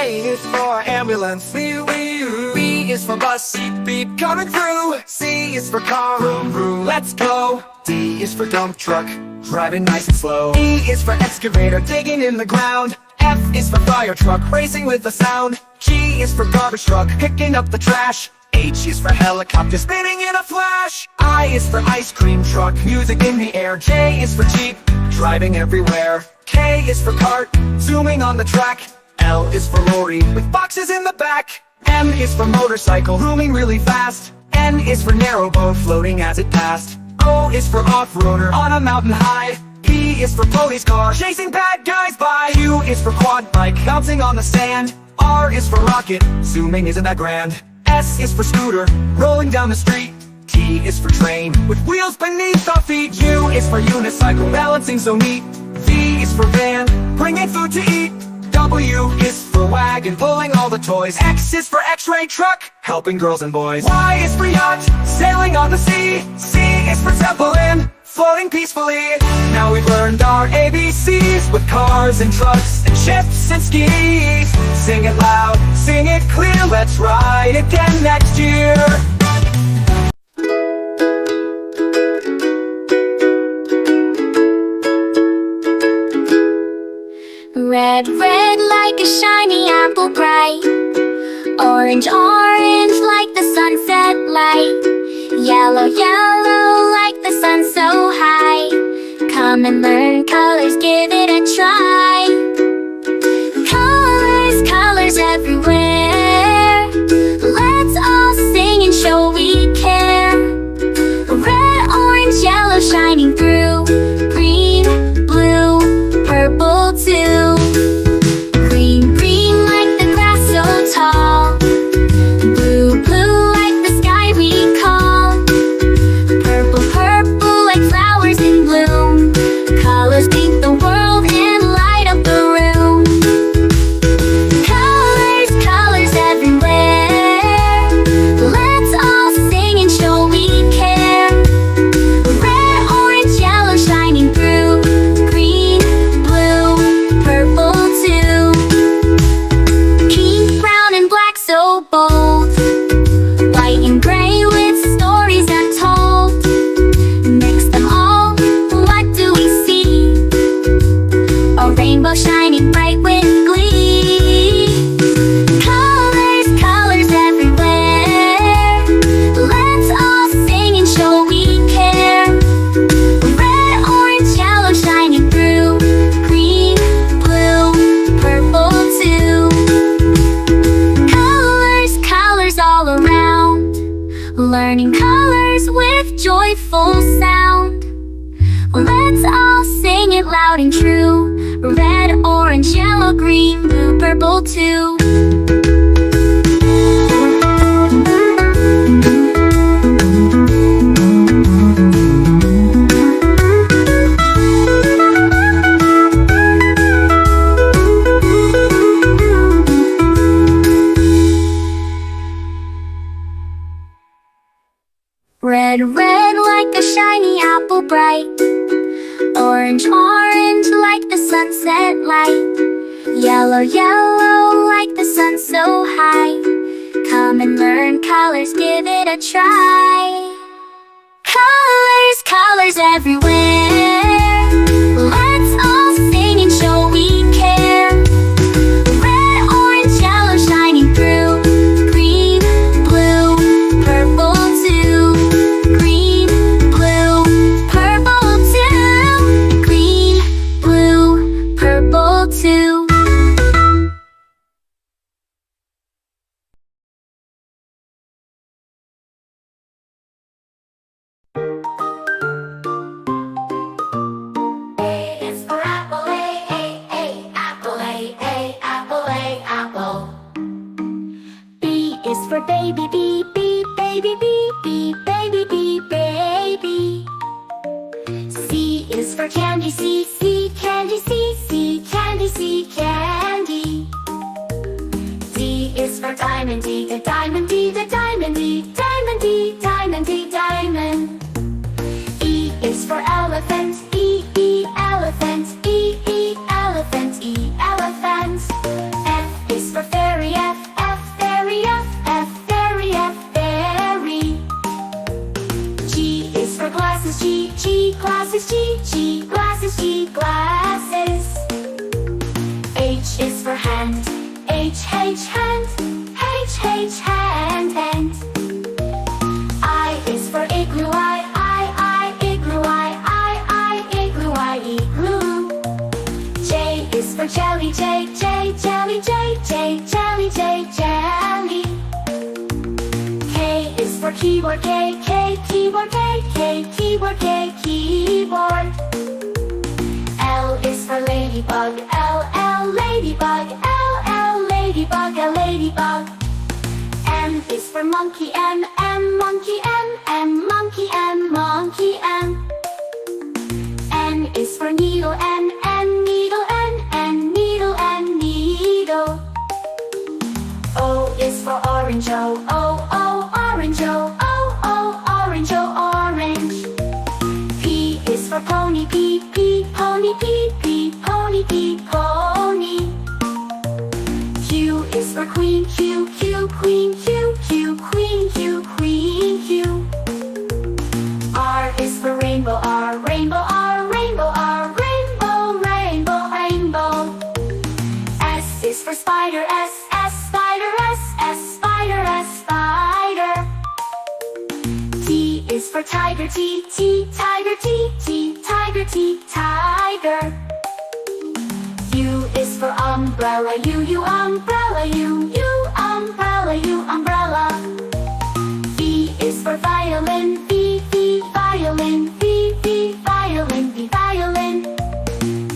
A is for ambulance. B is for bus. Beep coming through. C is for car. Vroom vroom, let's go. D is for dump truck, driving nice and slow. E is for excavator, digging in the ground. F is for fire truck, racing with the sound. G is for garbage truck, picking up the trash. H is for helicopter, spinning in a flash. I is for ice cream truck, music in the air. J is for jeep, driving everywhere. K is for cart, zooming on the track. L is for lorry, with boxes in the back. M is for motorcycle, zooming really fast. N is for narrowboat, floating as it passed. O is for off-roader, on a mountain high. P is for police car, chasing bad guys by. Q is for quad bike, bouncing on the sand. R is for rocket, zooming isn't that grand. S is for scooter, rolling down the street. T is for train, with wheels beneath our feet. U is for unicycle, balancing so neat. V is for van, bringing food to eat. W is for wagon, pulling all the toys. X is for x-ray truck, helping girls and boys. Y is for yacht, sailing on the sea. C is for zeppelin, floating peacefully. Now we've learned our ABCs, with cars and trucks and ships and skis. Sing it loud, sing it clear, let's ride again next year. Red, red like a shiny apple bright. Orange, orange like the sunset light. Yellow, yellow like the sun so high. Come and learn colors, give it a try. Colors, colors everywhere. Let's all sing and show we care. Red, orange, yellow shining through. Green, blue, purple too. Green, green like the grass so tall. Blue, blue like the sky we call. Purple, purple like flowers in bloom. Colors paint the world and light up the room. Colors, colors everywhere. Let's all sing and show we care. Red, orange, yellow shining through. Green, blue, purple too. Pink, brown and black so bold. White and gray with stories untold. Mix them all, what do we see? A rainbow shining bright with glee. Colors, colors everywhere. Let's all sing and show we care. Red, orange, yellow shining through. Green, blue, purple too. Colors, colors all around. Learning colors with joyful sound. Let's all sing it loud and true. Red, orange, yellow, green, blue, purple too. Red, red like a shiny apple bright. Orange, orange like the sunset light. Yellow, yellow like the sun so high. Come and learn colors, give it a try. Colors, colors everywhere. Let's all sing and show we care. Red, orange, yellow shining through. Green, blue, purple too. Green, blue, purple too. Green, blue, purple too. A is for apple, A, apple, A, apple. B is for baby, B, baby, B, baby, B, baby. C is for candy, C, candy, C, candy, C, candy. D is for diamond, D, the diamond, D, the diamond, D, diamond, D, diamond, D, diamond. E is for elephant, E, elephant, E, elephant, E, elephant. F is for fairy. hand, H hand, hand. I is for igloo, I, igloo, I, igloo, I, igloo. J is for jelly, J, jelly, J, jelly, jelly. K is for keyboard, K, keyboard, K, keyboard, keyboard. L is for ladybug, L, ladybug, L, ladybug, ladybug. M is for monkey, M, monkey, M, monkey, monkey, M. N is for needle, N, needle, N, needle, needle. O is for orange, O, orange, O, orange, orange. P is for pony, P, pony, P, pony, pony. Q is for queen, Q, queen, Q, queen, queen, Q. R is for rainbow, R, rainbow, rainbow, rainbow, rainbow. S is for spider, S, spider, S, spider, spider. T is for tiger, T, tiger, T, tiger, tiger. U is for umbrella, U, umbrella, U, umbrella, umbrella. V is for violin, V, violin, V, violin, violin.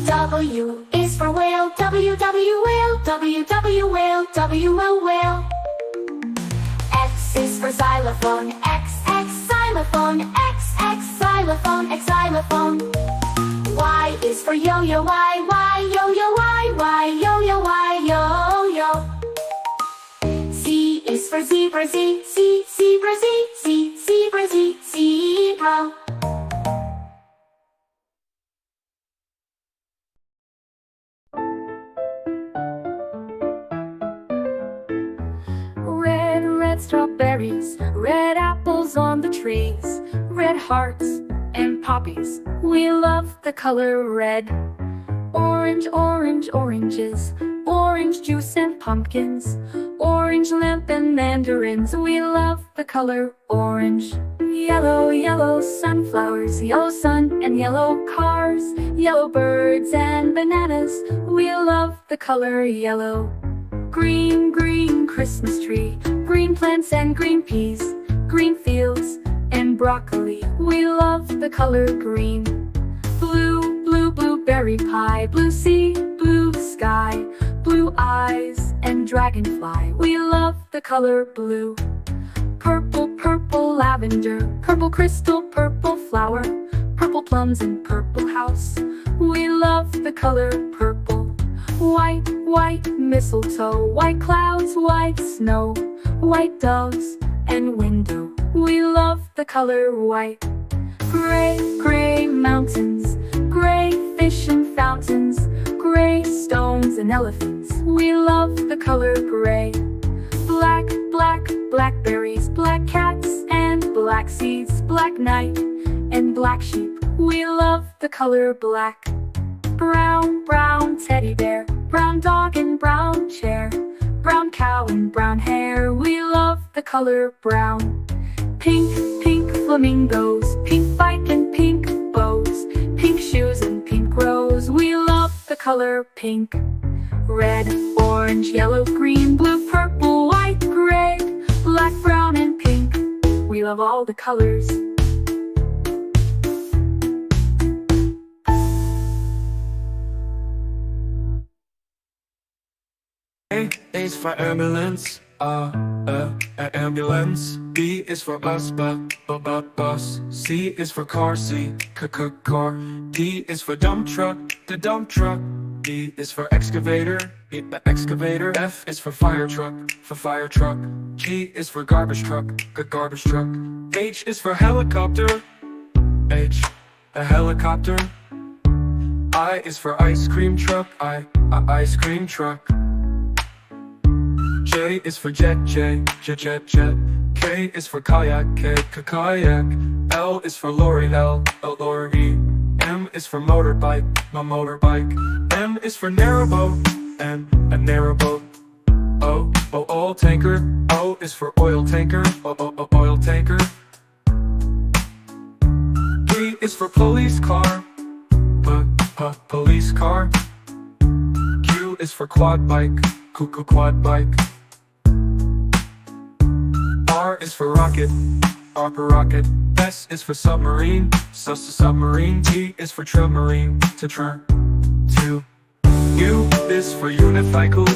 W is for whale, W, whale, W, whale, W, whale. X is for xylophone, X, xylophone, X, xylophone, xylophone. Y is for yo-yo, Y, yo-yo, Y, yo-yo, yo-yo. Z is for zebra, Z, zebra, Z, zebra, zebra. Red, red strawberries, red apples on the trees, red hearts and poppies. We love the color red. Orange, orange, oranges, orange juice and pumpkins, orange lamp and mandarins. We love the color orange. Yellow, yellow sunflowers, yellow sun and yellow cars, yellow birds and bananas. We love the color yellow. Green, green Christmas tree, green plants and green peas, green fields and broccoli. We love the color green. Blue, blue, blueberry pie, blue sea, blue sky, blue eyes and dragonfly. We love the color blue. Purple, purple lavender, purple crystal, purple flower, purple plums and purple house. We love the color purple. White, white mistletoe, white clouds, white snow, white doves and window. We love the color white. Gray, gray mountains, gray fish and fountains, gray stones and elephants. We love the color gray. Black, black blackberries, black cats and black seeds, black night and black sheep. We love the color black. Brown, brown teddy bear, brown dog and brown chair, brown cow and brown hair. We love the color brown. Pink, pink flamingos, pink bike and pink bows, pink shoes and pink rose. We love the color pink. Red, orange, yellow, green, blue, purple, white, gray, black, brown and pink. We love all the colors. A is for ambulance, ambulance. B is for bus, bus. C is for car, car. D is for dump truck, the dump truck. E is for excavator, the excavator. F is for fire truck, G is for garbage truck, garbage truck. H is for helicopter, H, a helicopter. I is for ice cream truck, ice cream truck. J is for jet, jet. K is for kayak, kayak. L is for lorry, lorry. M is for motorbike, motorbike. N is for narrowboat, and a narrowboat. O oil tanker. O is for oil tanker. Oil tanker. P is for police car. Police car. Q is for quad bike. Quad bike. R is for rocket. Rocket. S is for submarine. Submarine. T is for submarine. To. U is for unicycle.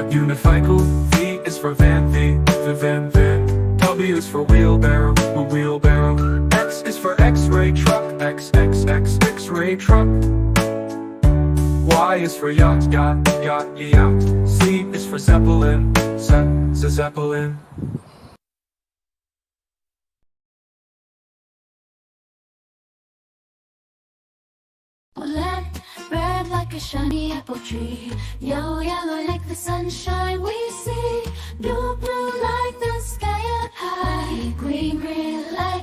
Unicycle. V is for van. Van. W is for wheelbarrow. X is for X-ray truck. X-ray truck. Y is for yacht. Z is for zeppelin. Zeppelin. Red like a shiny apple tree. Yellow like the sunshine we see. Blue like the sky up high. Green like